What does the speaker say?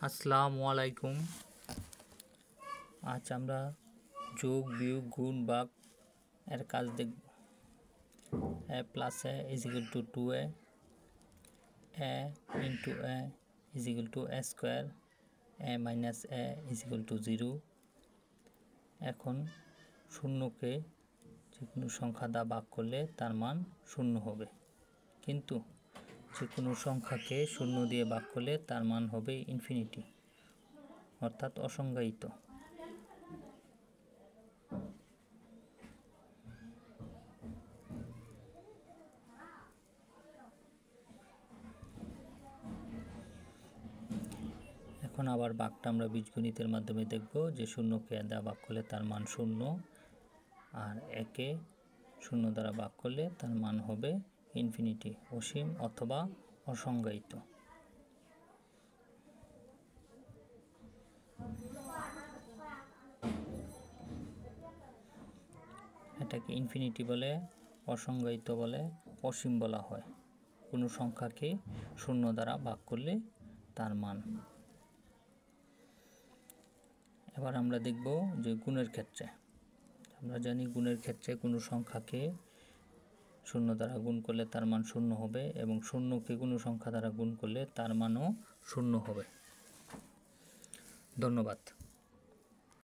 আসসালামু আলাইকুম। আজ আমরা যোগ বিয়োগ গুণ ভাগ এর কাজ দেখব। a plus a is equal to 2a, a into a is equal to a square, a minus a is equal to 0। এখন শূন্যকে যে কোনো সংখ্যা দ্বারা ভাগ করলে তার মান শূন্য হবে, কিন্তু যে কোনো সংখ্যাকে শূন্য দিয়ে ভাগ করলে তার মান হবে ইনফিনিটি, অর্থাৎ অসংজ্ঞায়িত। এখন আবার ভাগটা আমরা বীজগণিতের মাধ্যমে দেখব যে শূন্যকে দ্বারা ভাগ করলে তার মান শূন্য, আর একে শূন্য দ্বারা ভাগ করলে তার মান হবে ইনফিনিটি, অসীম অথবা অসংজ্ঞায়িত। এটাকে ইনফিনিটি বলে, অসংজ্ঞায়িত বলে, অসীম বলা হয় কোনো সংখ্যাকে শূন্য দ্বারা ভাগ করলে তার মান। এবার আমরা দেখব যে গুণের ক্ষেত্রে। আমরা জানি গুণের ক্ষেত্রে কোনো সংখ্যাকে শূন্য দ্বারা গুণ করলে তার মান শূন্য হবে, এবং শূন্যকে কোনো সংখ্যা দ্বারা গুণ করলে তার মানও শূন্য হবে। ধন্যবাদ।